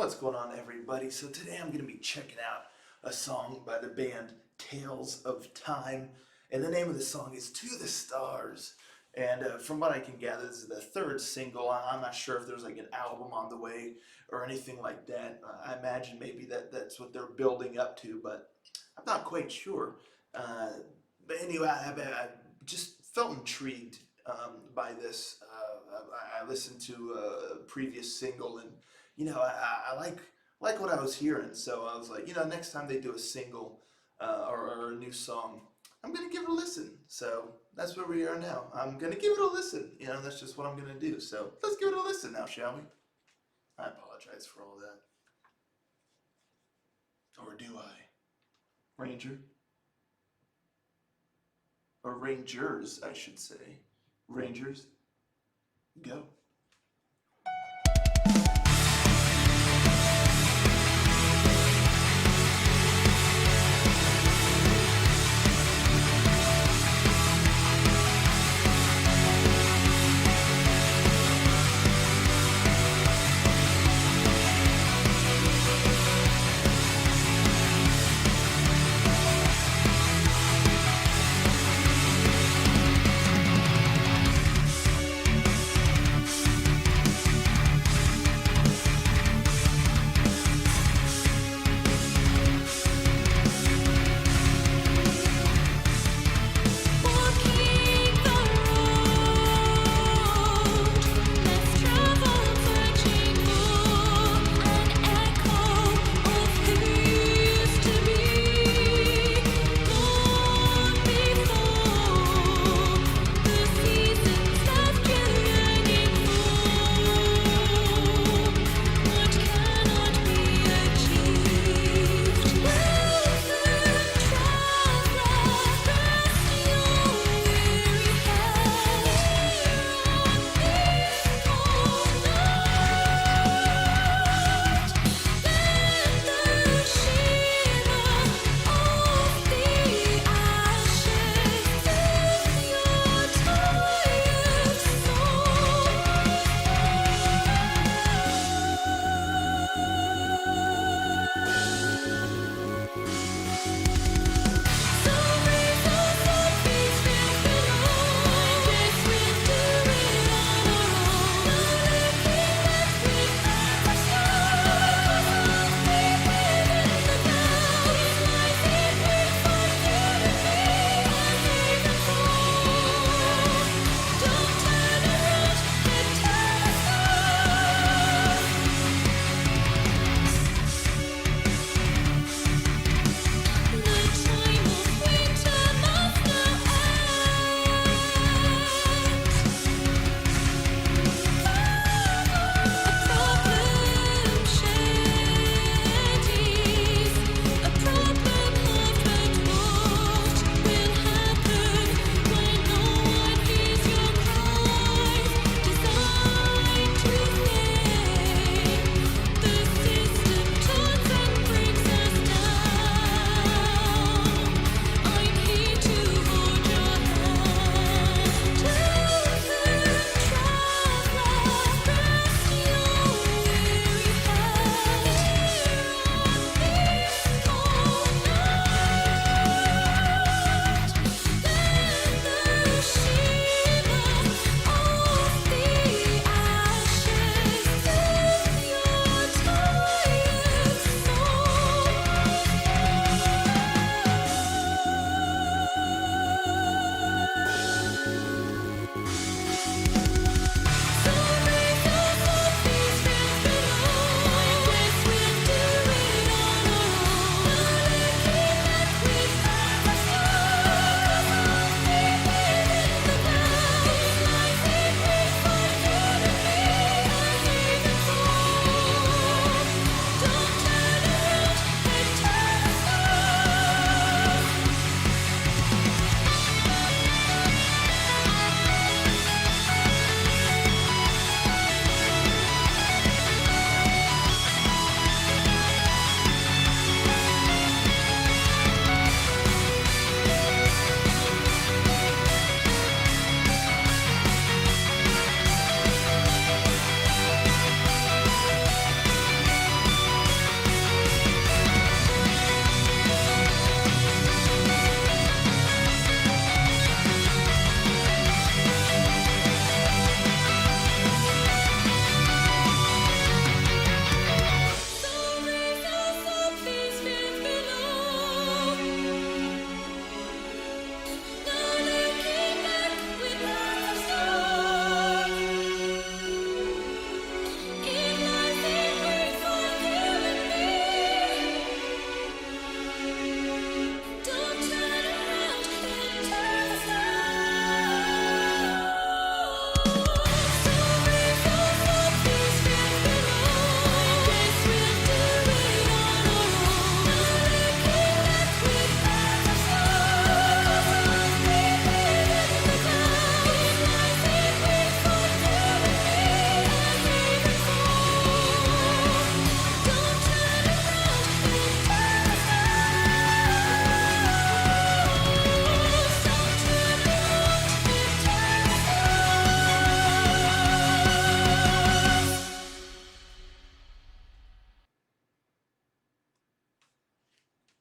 What's going on, everybody? So today I'm going to be checking out a song by the band Tales of Time, and the name of the song is To the Stars. And from what I can gather, this is the third single. I'm not sure if there's like an album on the way or anything like that. I imagine maybe that's what they're building up to, but I'm not quite sure. But anyway, I just felt intrigued by this. I listened to a previous single, and I like what I was hearing. So I was like, next time they do a single or a new song, I'm gonna give it a listen. So that's where we are now. I'm gonna give it a listen. That's just what I'm gonna do. So let's give it a listen now, shall we? I apologize for all that. Or do I? Ranger? Or Rangers, I should say. Rangers? Go.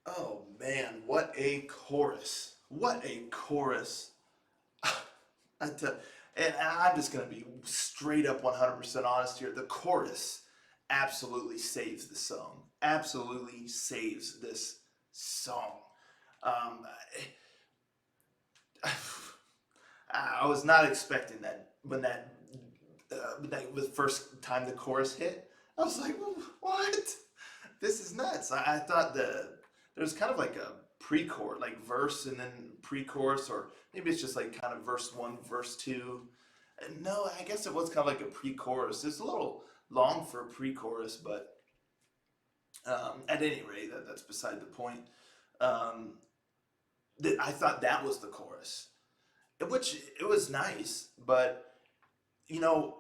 Oh man, what a chorus! What a chorus! I tell, and I'm just gonna be straight up 100% honest here. The chorus absolutely saves the song. Absolutely saves this song. Um, I was not expecting that when that was the first time the chorus hit. I was like, what? This is nuts. I thought there's kind of like a pre-chorus, like verse and then pre-chorus, or maybe it's just like kind of verse one, verse two. And no, I guess it was kind of like a pre-chorus. It's a little long for a pre-chorus, but at any rate, that's beside the point. Um, I thought that was the chorus, which it was nice, but you know,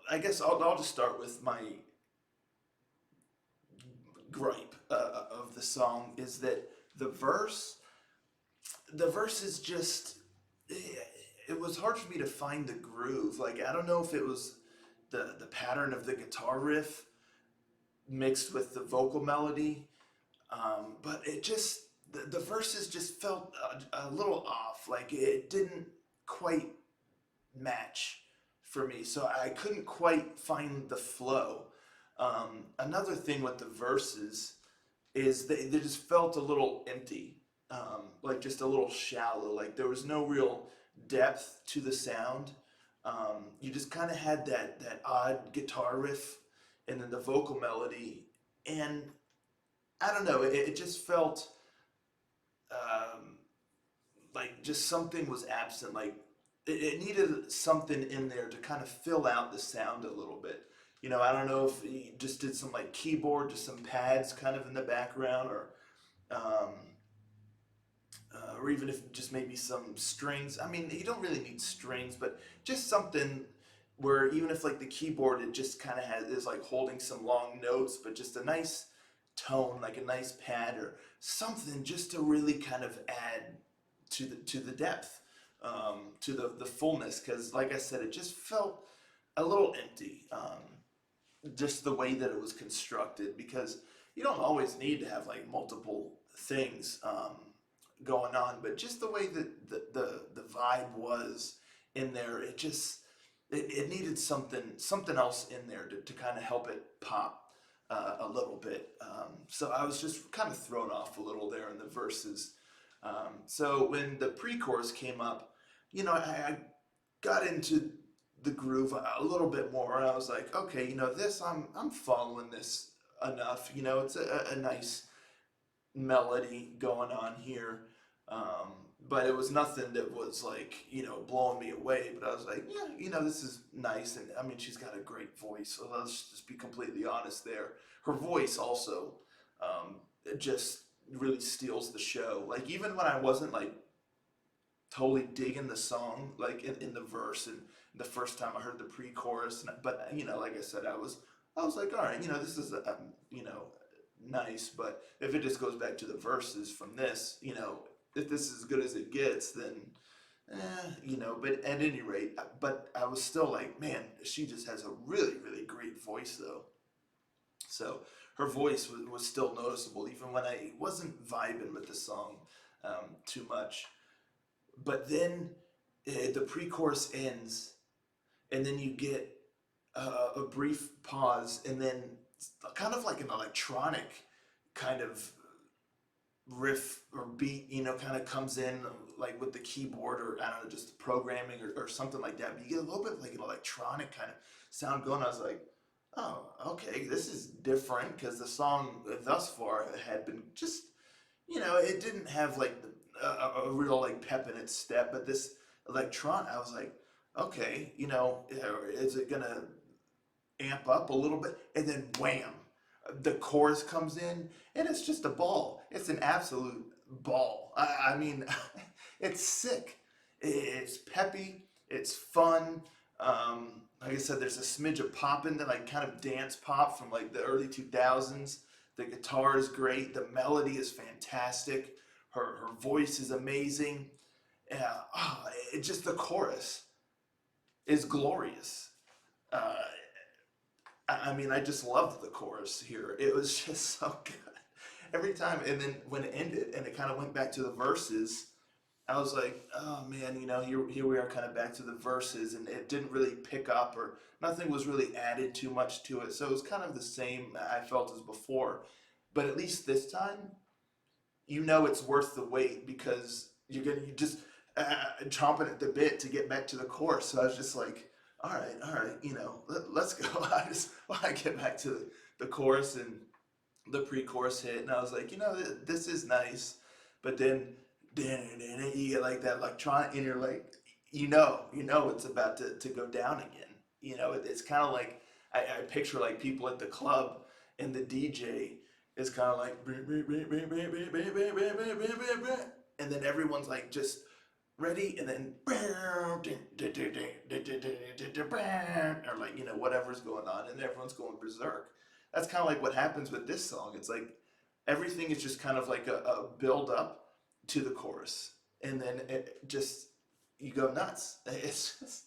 I guess I'll just start with my gripe of the song is that the verse, the verse is just, it was hard for me to find the groove. Like, I don't know if it was the pattern of the guitar riff mixed with the vocal melody, but it just, the verses just felt a little off. Like, it didn't quite match for me, so I couldn't quite find the flow. Another thing with the verses is they just felt a little empty, like just a little shallow. Like there was no real depth to the sound. You just kind of had that odd guitar riff, and then the vocal melody, and I don't know. It just felt um, like just something was absent. Like it needed something in there to kind of fill out the sound a little bit. You know, I don't know if he just did some like keyboard, just some pads kind of in the background, um, or even if just maybe some strings. I mean, you don't really need strings, but just something where even if like the keyboard, it just kind of has is like holding some long notes, but just a nice tone, like a nice pad or something, just to really kind of add to the depth, to the fullness. Because like I said, it just felt a little empty. Just the way that it was constructed, because you don't always need to have like multiple things going on, but just the way that the vibe was in there, it just it needed something else in there to kind of help it pop a little bit. So I was just kind of thrown off a little there in the verses. So when the pre-chorus came up, you know, I got into the groove a little bit more, and I was like, okay, you know, this I'm following this enough. You know, it's a nice melody going on here. But it was nothing that was like, you know, blowing me away. But I was like, yeah, you know, this is nice. And I mean, she's got a great voice. So let's just be completely honest there. Her voice also, it just really steals the show. Like, even when I wasn't like totally digging the song, like in the verse and the first time I heard the pre-chorus, but you know, like I said, I was like, all right, you know, this is you know, nice, but if it just goes back to the verses from this, you know, if this is as good as it gets, then you know. But at any rate, but I was still like, man, she just has a really great voice though. So her voice was still noticeable even when I wasn't vibing with the song too much. But then the pre-chorus ends, and then you get a brief pause, and then kind of like an electronic kind of riff or beat, you know, kind of comes in like with the keyboard, or I don't know, just programming or something like that. But you get a little bit like an electronic kind of sound going. I was like, oh, okay, this is different, because the song thus far had been just, you know, it didn't have like a real like pep in its step, but this electron, I was like, okay, you know, is it gonna amp up a little bit? And then wham, the chorus comes in, and it's just a ball. It's an absolute ball. I mean, it's sick. It's peppy. It's fun. Like I said, there's a smidge of pop in there, like kind of dance pop from like the early 2000s. The guitar is great. The melody is fantastic. Her voice is amazing. Yeah, oh, it just the chorus is glorious. Uh, I mean, I just loved the chorus here. It was just so good. every time. And then when it ended and it kind of went back to the verses, I was like, oh man, here we are kind of back to the verses, and it didn't really pick up, or nothing was really added too much to it. So it was kind of the same I felt as before. But at least this time, it's worth the wait because you just chomping at the bit to get back to the chorus. So I was just like, all right, let's go. I just want to get back to the chorus, and the pre-chorus hit, and I was like, this is nice, but then you get like that electronic, and you're like, it's about to go down again. It's kind of like I picture like people at the club, and the DJ is kind of like, and then everyone's like just ready, and then or like whatever's going on, and everyone's going berserk. That's kind of like what happens with this song. It's like everything is just kind of like a build up to the chorus, and then it just you go nuts. It's just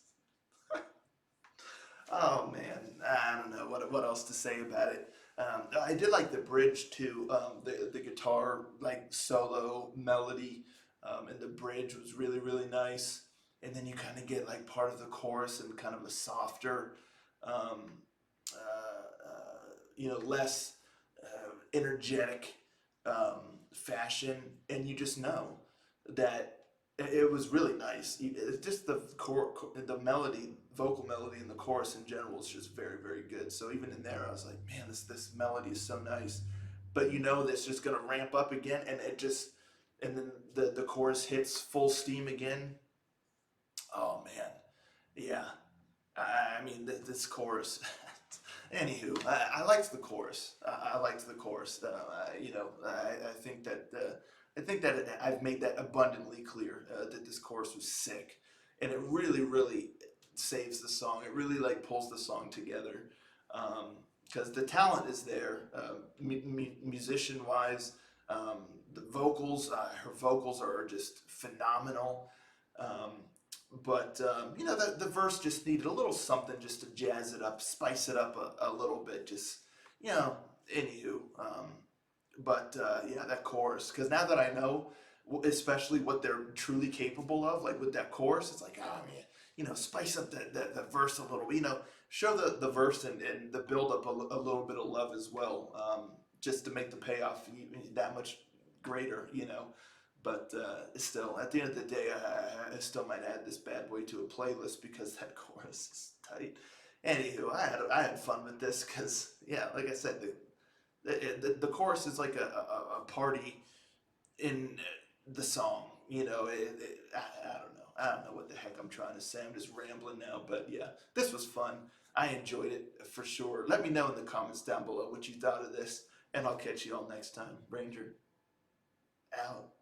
oh man, I don't know what else to say about it. I did like the bridge too. The guitar like solo melody, and the bridge was really really nice. And then you kind of get like part of the chorus and kind of a softer, um, less energetic fashion, and you just know that it was really nice. It's just the melody, vocal melody, and the chorus in general is just very, very good. So even in there, I was like, man, this melody is so nice. But that's just gonna ramp up again, and then the chorus hits full steam again. Oh man, yeah. I mean, this chorus. Anywho, I liked the chorus. I liked the chorus. I think that I've made that abundantly clear that this chorus was sick, and it really, really saves the song. It really like pulls the song together, because the talent is there, musician wise. The vocals, her vocals are just phenomenal. Um, but the verse just needed a little something just to jazz it up, spice it up a little bit. Just anywho, yeah, that chorus. Because now that I know, especially what they're truly capable of, like with that chorus, it's like, oh man, spice up the verse a little. Show the verse and the build up a little bit of love as well, just to make the payoff that much greater. But still, at the end of the day, I still might add this bad boy to a playlist because that chorus is tight. Anywho, I had fun with this because, yeah, like I said, the chorus is like a party in the song. I don't know what the heck I'm trying to say. I'm just rambling now, but yeah, this was fun. I enjoyed it for sure. Let me know in the comments down below what you thought of this, and I'll catch you all next time. Ranger out.